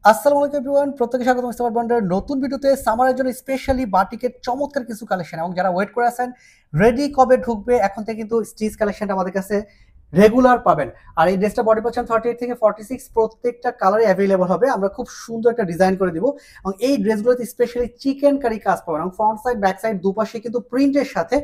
আসসালামু আলাইকুম এভরিওয়ান, প্রত্যেককে স্বাগত মিস্টার বন্ডার নতুন ভিডিওতে। সামারের জন্য স্পেশালি বাটিকের চমৎকার কিছু কালেকশন, এবং যারা ওয়েট করে আছেন রেডি কবে ঢুকবে, এখন থেকে কিন্তু স্টিচ কালেকশনটা আমাদের কাছে রেগুলার পাবেন। আর এই ড্রেসটা বডি পাচ্ছেন 38 থেকে 46, প্রত্যেকটা কালারে অ্যাভেলেবল হবে। আমরা খুব সুন্দর একটা ডিজাইন করে দিব, এবং এই ড্রেসগুলোতে স্পেশালি চিকেন কারি কাজ পাবেন, এবং ফ্রন্ট সাইড ব্যাক সাইড দুপাশে কিন্তু প্রিন্টের সাথে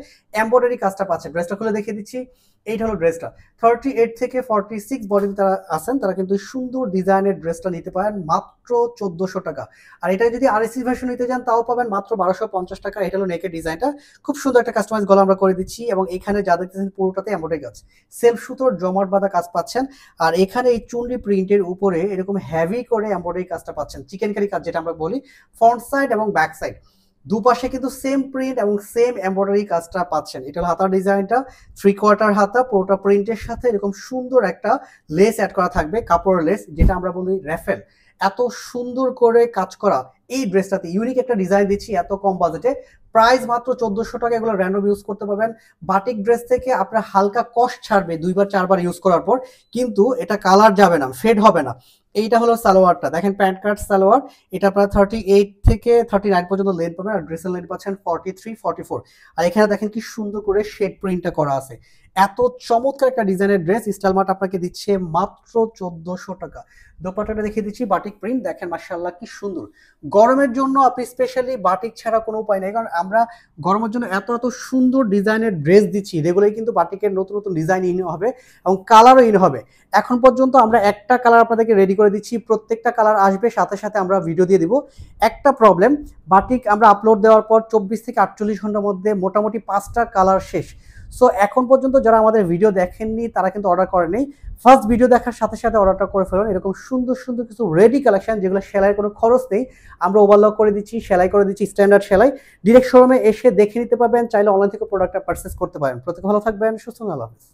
এমব্রয়ডারি কাজটা পাচ্ছেন। ড্রেসটা খুলে দেখিয়ে দিচ্ছি, এইটা হলো ড্রেসটা। 38 থেকে 46 বডিতে তারা আছেন, তারা কিন্তু সুন্দর ডিজাইনের ড্রেসটা নিতে পারেন মাত্র 1400 টাকা। আর এটা যদি আরএসি ভার্সন নিতে যান তাও পাবেন মাত্র 1250 টাকা। এটা হলো নেকের ডিজাইনটা, খুব সুন্দর একটা কাস্টমাইজ গলা আমরা করে দিচ্ছি, এবং এখানে যা দেখতেছেন পুরোটাতে এমব্রয়ডারি কাজ, সেলফ সুতোর জমাট বাঁধা কাজ পাচ্ছেন। আর এখানে এই চুনরি প্রিন্টের উপরে এরকম হেভি করে এমব্রয়ডারি কাজটা পাচ্ছেন, চিকেন কারি কাজ যেটা আমরা বলি। ফ্রন্ট সাইড এবং ব্যাক সাইড দুপাশে কিন্তু সেম প্রিন্ট এবং সেম এমব্রয়ডারি কাজটা পাচ্ছেন। এটা হলো হাতার ডিজাইনটা, 3/4 হাতা, পুরোটা প্রিন্টের সাথে এরকম সুন্দর একটা লেস অ্যাড করা থাকবে, কাপড়ের লেস যেটা আমরা বলি র্যাফেল। এত সুন্দর করে কাজ করা এই ড্রেসটাতে ইউনিক একটা ডিজাইন দিচ্ছি এত কম বাজেটে। প্রাইস মাত্র 1400 টাকা। এগুলো র্যান্ডম ইউজ করতে পারবেন। বাটিক ড্রেস থেকে আপনার হালকা কষ্ট ছাড়বে 2-4 বার ইউজ করার পর, কিন্তু এটা কালার যাবে না, ফেড হবে না। এইটা হলো সালোয়ারটা, দেখেন প্যান্ট কাট সালোয়ার। এটা আপনার 38 থেকে 39 পর্যন্ত লেন্থ পাবেন, আর ড্রেসের লেন্থ পাচ্ছেন 43-44। আর এখানে দেখেন কি সুন্দর করে শেড প্রিন্টটা করা আছে। এত চমৎকার একটা ডিজাইনের ড্রেস স্টাইল মার্ট আপনাকে দিচ্ছে মাত্র 1400 টাকা। দোপাট্টাটা দেখিয়ে দিচ্ছি, বাটিক প্রিন্ট দেখেন মাশাআল্লাহ কি সুন্দর। গরমের জন্য আপনি স্পেশালি বাটিক ছাড়া কোনো উপায় নেই, কারণ আমরা গরমের জন্য এত এত সুন্দর ডিজাইনের ড্রেস দিচ্ছি, রেগুলারই কিন্তু বাটিকের নতুন নতুন ডিজাইন ইন হবে এবং কালারও ইন হবে। এখন পর্যন্ত আমরা একটা কালার আপনাদেরকে রেডি করে দিচ্ছি, প্রত্যেকটা কালার আসবে সাথে সাথে আমরা ভিডিও দিয়ে দিব। একটা প্রবলেম, বাটিক আমরা আপলোড দেওয়ার পর 24 থেকে 48 ঘন্টার মধ্যে মোটামুটি 5টা কালার শেষ। সো এখন পর্যন্ত যারা আমাদের ভিডিও দেখেননি তারা কিন্তু অর্ডার করেনি, ফার্স্ট ভিডিও দেখার সাথে সাথে অর্ডারটা করে ফেলুন। এরকম সুন্দর সুন্দর কিছু রেডি কালেকশন যেগুলো সেলাইয়ের কোনো খরচ নেই, আমরা ওভারলক করে দিচ্ছি, সেলাই করে দিচ্ছি, স্ট্যান্ডার্ড সেলাই। ডিরেক্ট শোরুমে এসে দেখে নিতে পারবেন, চাইলে অনলাইন থেকে প্রোডাক্টটা পারচেস করতে পারেন। প্রত্যেকে ভালো থাকবেন, সুস্থ, আল্লাহ হাফেজ।